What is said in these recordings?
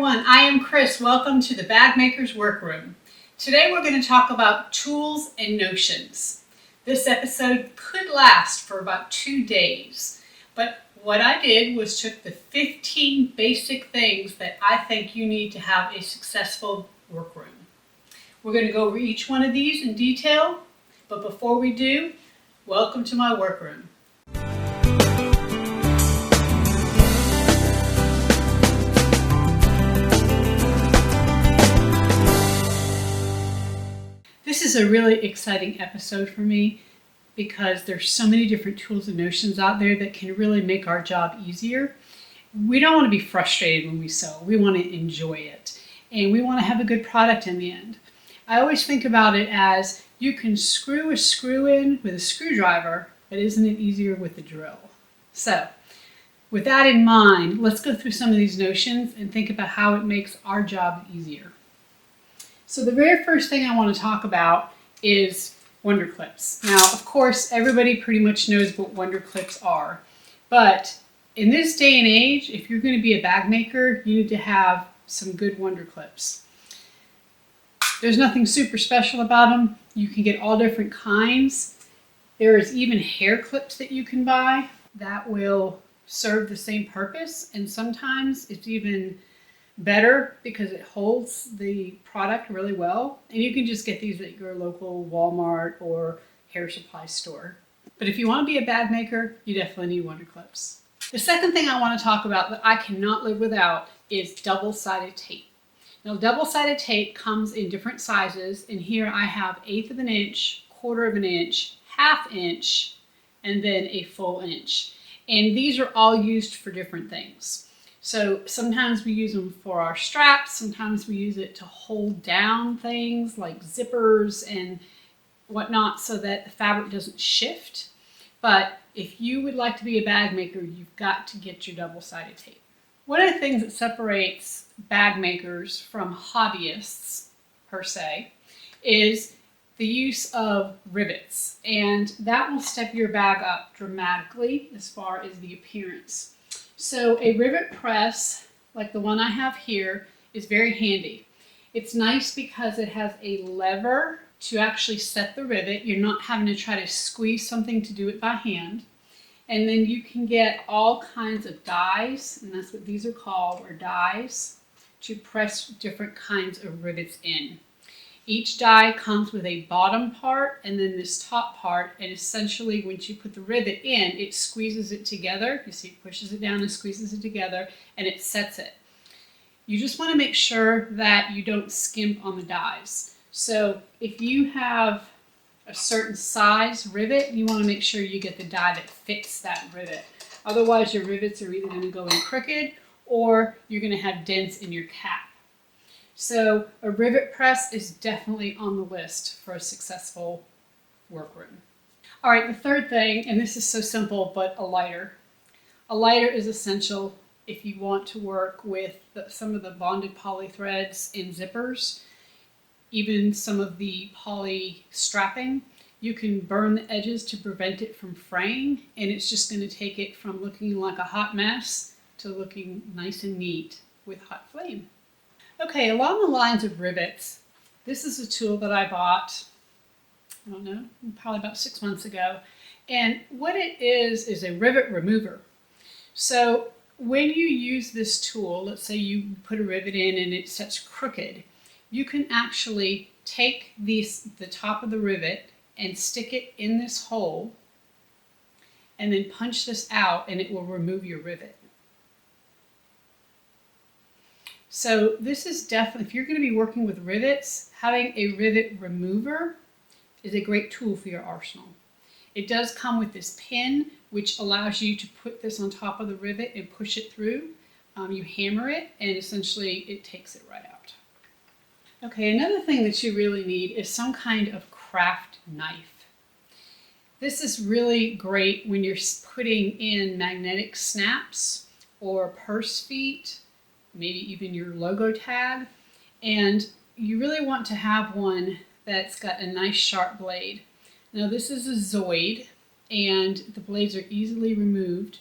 everyone, I am Chris. Welcome to the Bagmaker's Workroom. Today we're going to talk about tools and notions. This episode could last for about 2 days, but what I did was took the 15 basic things that I think you need to have a successful workroom. We're going to go over each one of these in detail, but before we do, welcome to my workroom. This is a really exciting episode for me because there's so many different tools and notions out there that can really make our job easier. We don't want to be frustrated when we sew. We want to enjoy it, and we want to have a good product in the end. I always think about it as you can screw a screw in with a screwdriver, but isn't it easier with a drill? So with that in mind, let's go through some of these notions and think about how it makes our job easier. So the very first thing I want to talk about is wonder clips. Now, of course, everybody pretty much knows what wonder clips are, but in this day and age, if you're going to be a bag maker, you need to have some good wonder clips. There's nothing super special about them. You can get all different kinds. There is even hair clips that you can buy that will serve the same purpose, and sometimes it's even better because it holds the product really well, and you can just get these at your local Walmart or hair supply store. But if you want to be a bag maker, you definitely need wonder clips. The second thing I want to talk about that I cannot live without is double-sided tape. Now, double-sided tape comes in different sizes, and here I have 1/8 of an inch, 1/4 of an inch, 1/2 inch, and then a full inch. And these are all used for different things. So sometimes we use them for our straps, sometimes we use it to hold down things like zippers and whatnot so that the fabric doesn't shift. But if you would like to be a bag maker, you've got to get your double-sided tape. One of the things that separates bag makers from hobbyists, per se, is the use of rivets. And that will step your bag up dramatically as far as the appearance. So a rivet press, like the one I have here, is very handy. It's nice because it has a lever to actually set the rivet. You're not having to try to squeeze something to do it by hand. And then you can get all kinds of dies, and that's what these are called, or dies, to press different kinds of rivets in. Each die comes with a bottom part and then this top part, and essentially once you put the rivet in, it squeezes it together. You see, it pushes it down and squeezes it together, and it sets it. You just want to make sure that you don't skimp on the dies. So if you have a certain size rivet, you want to make sure you get the die that fits that rivet. Otherwise, your rivets are either going to go in crooked or you're going to have dents in your cap. So a rivet press is definitely on the list for a successful workroom. All right, the third thing, and this is so simple, but a lighter. A lighter is essential if you want to work with some of the bonded poly threads in zippers, even some of the poly strapping. You can burn the edges to prevent it from fraying, and it's just going to take it from looking like a hot mess to looking nice and neat with hot flame. Okay, along the lines of rivets, this is a tool that I bought, I don't know, probably about 6 months ago. And what it is a rivet remover. So when you use this tool, let's say you put a rivet in and it sets crooked, you can actually take the top of the rivet and stick it in this hole and then punch this out, and it will remove your rivet. So this is definitely, if you're going to be working with rivets, having a rivet remover is a great tool for your arsenal. It does come with this pin, which allows you to put this on top of the rivet and push it through. You hammer it, and essentially it takes it right out. Okay, another thing that you really need is some kind of craft knife. This is really great when you're putting in magnetic snaps or purse feet, maybe even your logo tag, and you really want to have one that's got a nice sharp blade. Now this is a Zoid, and the blades are easily removed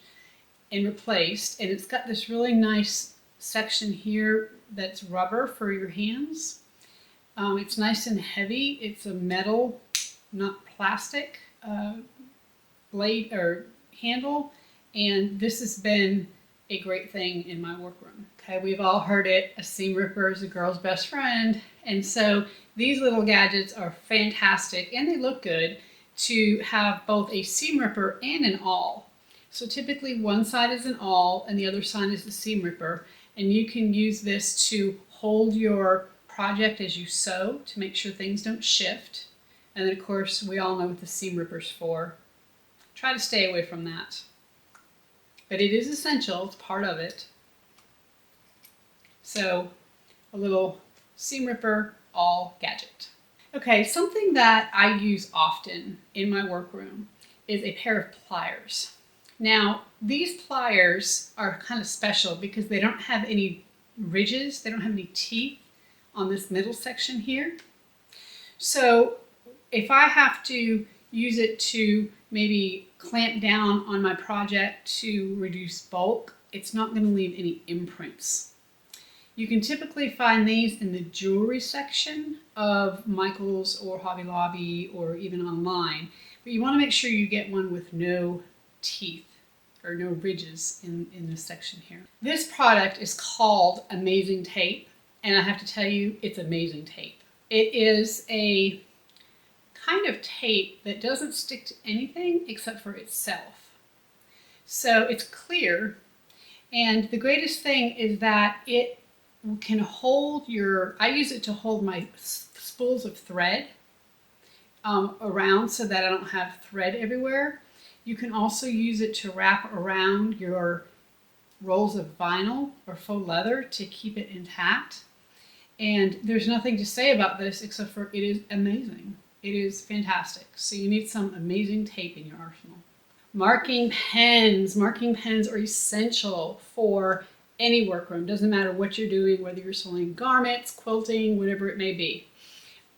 and replaced, and it's got this really nice section here that's rubber for your hands. It's nice and heavy. It's a metal, not plastic, blade or handle, and this has been a great thing in my workroom. Okay, we've all heard it, a seam ripper is a girl's best friend, and so these little gadgets are fantastic and they look good to have both a seam ripper and an awl. So typically one side is an awl and the other side is the seam ripper, and you can use this to hold your project as you sew to make sure things don't shift. And then of course we all know what the seam ripper's for. Try to stay away from that. But it is essential, it's part of it. So a little seam ripper awl gadget. Okay, something that I use often in my workroom is a pair of pliers. Now, these pliers are kind of special because they don't have any ridges, they don't have any teeth on this middle section here. So if I have to use it to maybe clamp down on my project to reduce bulk, it's not going to leave any imprints. You can typically find these in the jewelry section of Michael's or Hobby Lobby or even online, but you want to make sure you get one with no teeth or no ridges in this section here. This product is called Amazing Tape, and I have to tell you, it's amazing tape. It is a kind of tape that doesn't stick to anything except for itself. So it's clear, and the greatest thing is that it can hold your, I use it to hold my spools of thread around so that I don't have thread everywhere. You can also use it to wrap around your rolls of vinyl or faux leather to keep it intact. And there's nothing to say about this except for it is amazing. It is fantastic. So you need some amazing tape in your arsenal. Marking pens. Marking pens are essential for any workroom. Doesn't matter what you're doing, whether you're sewing garments, quilting, whatever it may be.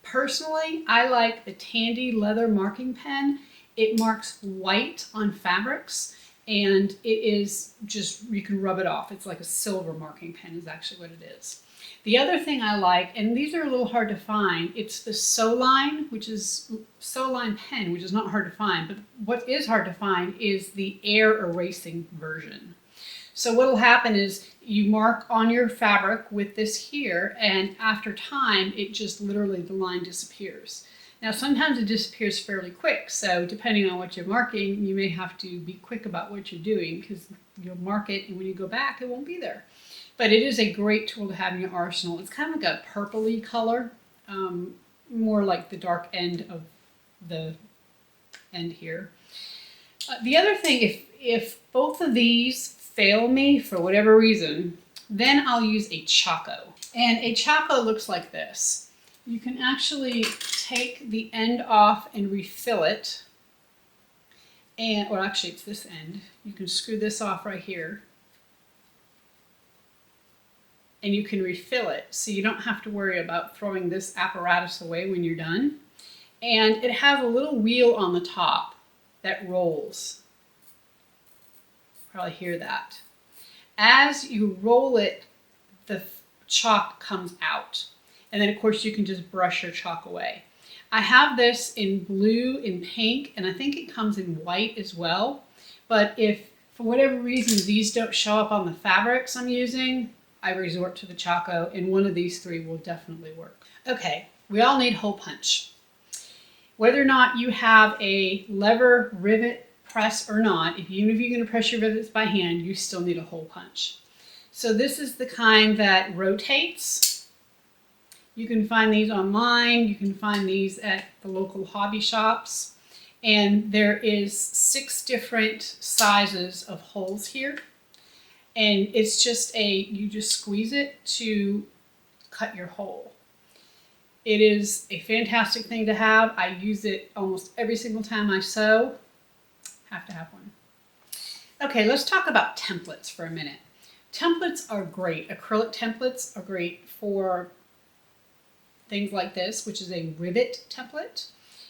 Personally, I like the Tandy leather marking pen. It marks white on fabrics, and it is just, you can rub it off. It's like a silver marking pen is actually what it is. The other thing I like, and these are a little hard to find, it's the Sewline, which is Sewline pen, which is not hard to find, but what is hard to find is the air erasing version. So what will happen is you mark on your fabric with this here, and after time, it just literally, the line disappears. Now sometimes it disappears fairly quick, so depending on what you're marking, you may have to be quick about what you're doing because you'll mark it and when you go back, it won't be there. But it is a great tool to have in your arsenal. It's kind of like a purpley color, more like the dark end of the end here. The other thing, if both of these fail me for whatever reason, then I'll use a Chaco. And a Chaco looks like this. You can actually take the end off and refill it. And, or actually it's this end. You can screw this off right here. And you can refill it, so you don't have to worry about throwing this apparatus away when you're done. And it has a little wheel on the top that rolls. Probably hear that. As you roll it, the chalk comes out. And then of course you can just brush your chalk away. I have this in blue, in pink, and I think it comes in white as well. But if for whatever reason these don't show up on the fabrics I'm using, I resort to the Chaco, and one of these three will definitely work. Okay, we all need hole punch. Whether or not you have a lever rivet press or not, even if you're going to press your rivets by hand, you still need a hole punch. So this is the kind that rotates. You can find these online. You can find these at the local hobby shops. And there is 6 different sizes of holes here. And it's just you just squeeze it to cut your hole. It is a fantastic thing to have. I use it almost every single time I sew. Have to have one. Okay, let's talk about templates for a minute. Templates are great. Acrylic templates are great for things like this, which is a rivet template.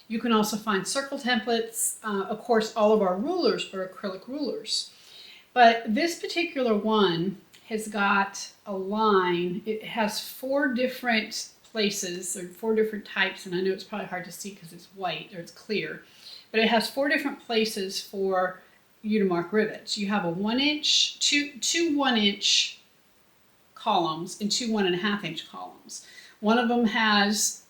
You can also find circle templates. Of course, all of our rulers are acrylic rulers. But this particular one has got a line. It has 4 different places, or 4 different types, and I know it's probably hard to see because it's white or it's clear, but it has 4 different places for you to mark rivets. You have a 1 inch, two 1 inch columns and 2 1.5 inch columns. One of them has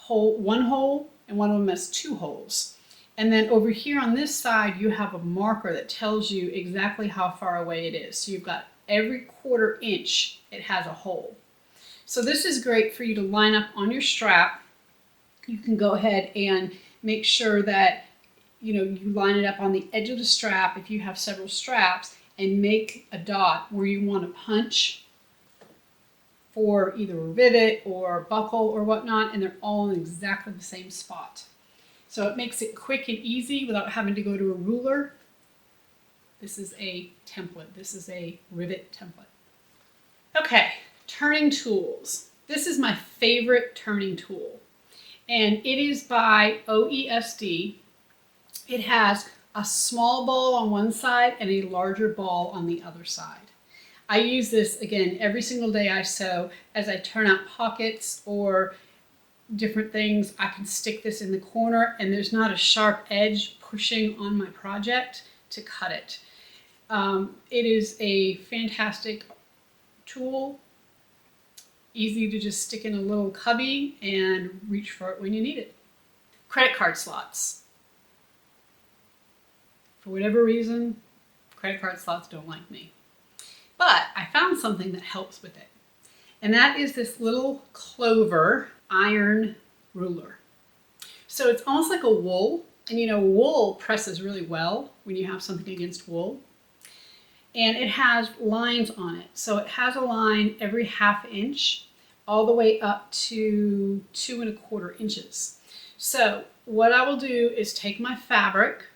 one hole and one of them has 2 holes. And then over here on this side, you have a marker that tells you exactly how far away it is. So you've got every 1/4 inch, it has a hole. So this is great for you to line up on your strap. You can go ahead and make sure that you line it up on the edge of the strap if you have several straps, and make a dot where you want to punch for either a rivet or buckle or whatnot, and they're all in exactly the same spot. So it makes it quick and easy without having to go to a ruler. This is a template. This is a rivet template. Okay, turning tools. This is my favorite turning tool, and it is by OESD. It has a small ball on one side and a larger ball on the other side. I use this, again, every single day I sew. As I turn out pockets or different things, I can stick this in the corner and there's not a sharp edge pushing on my project to cut it. It is a fantastic tool, easy to just stick in a little cubby and reach for it when you need it. Credit card slots. For whatever reason, credit card slots don't like me. But I found something that helps with it. And that is this little clover iron ruler. So it's almost like a wool. And wool presses really well when you have something against wool. And it has lines on it. So it has a line every 1/2 inch all the way up to 2 1/4 inches. So what I will do is take my fabric,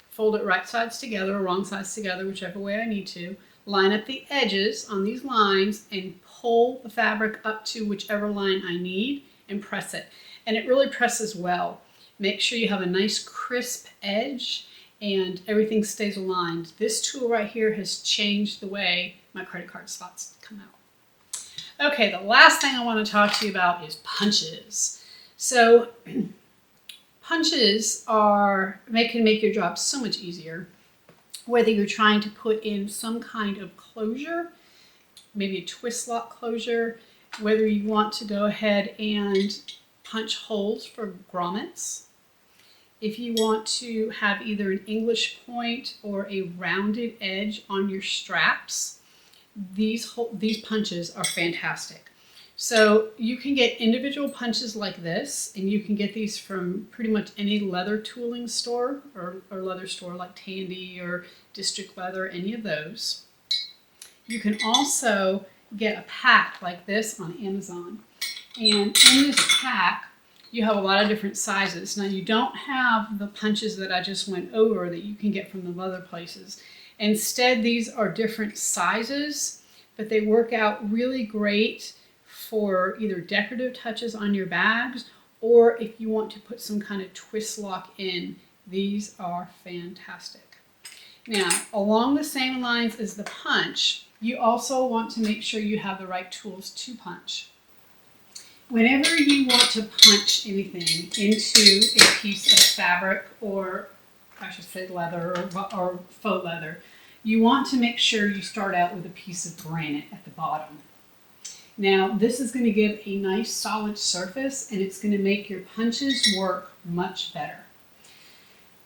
fold it right sides together or wrong sides together, whichever way I need to, line up the edges on these lines and pull the fabric up to whichever line I need and press it. And it really presses well. Make sure you have a nice crisp edge and everything stays aligned. This tool right here has changed the way my credit card slots come out. Okay, the last thing I want to talk to you about is punches. So punches can make your job so much easier. Whether you're trying to put in some kind of closure, maybe a twist lock closure, whether you want to go ahead and punch holes for grommets, if you want to have either an English point or a rounded edge on your straps, these punches are fantastic. So you can get individual punches like this, and you can get these from pretty much any leather tooling store or leather store like Tandy or District Leather, any of those. You can also get a pack like this on Amazon. And in this pack, you have a lot of different sizes. Now you don't have the punches that I just went over that you can get from the leather places. Instead, these are different sizes, but they work out really great for either decorative touches on your bags, or if you want to put some kind of twist lock in, these are fantastic. Now, along the same lines as the punch, you also want to make sure you have the right tools to punch. Whenever you want to punch anything into a piece of fabric, or I should say leather or faux leather, you want to make sure you start out with a piece of granite at the bottom. Now, this is going to give a nice solid surface, and it's going to make your punches work much better.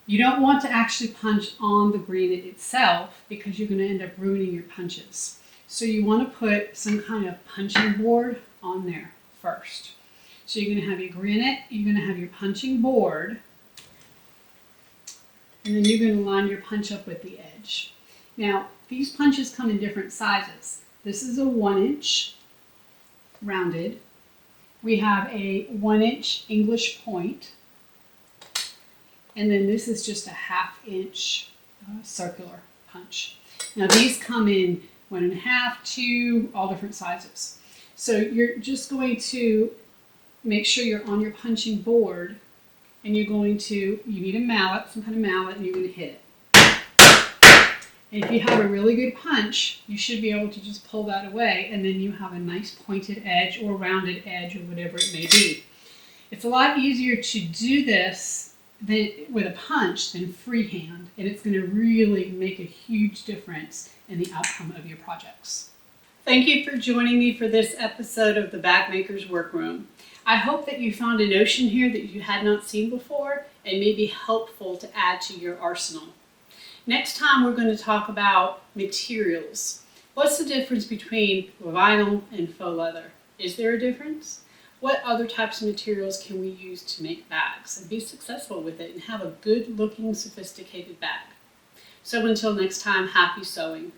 You don't want to actually punch on the granite itself because you're going to end up ruining your punches. So you want to put some kind of punching board on there first. So you're going to have your granite, you're going to have your punching board, and then you're going to line your punch up with the edge. Now, these punches come in different sizes. This is a 1 inch rounded. We have a 1 inch English point, and then this is just a 1/2 inch circular punch. Now these come in 1 1/2, 2, all different sizes. So you're just going to make sure you're on your punching board, and you need a mallet, some kind of mallet, and you're going to hit it. And if you have a really good punch, you should be able to just pull that away, and then you have a nice pointed edge or rounded edge or whatever it may be. It's a lot easier to do this with a punch than freehand, and it's going to really make a huge difference in the outcome of your projects. Thank you for joining me for this episode of the Bagmaker's Workroom. I hope that you found a notion here that you had not seen before and may be helpful to add to your arsenal. Next time we're going to talk about materials. What's the difference between vinyl and faux leather? Is there a difference? What other types of materials can we use to make bags and be successful with it and have a good looking, sophisticated bag? So until next time, happy sewing.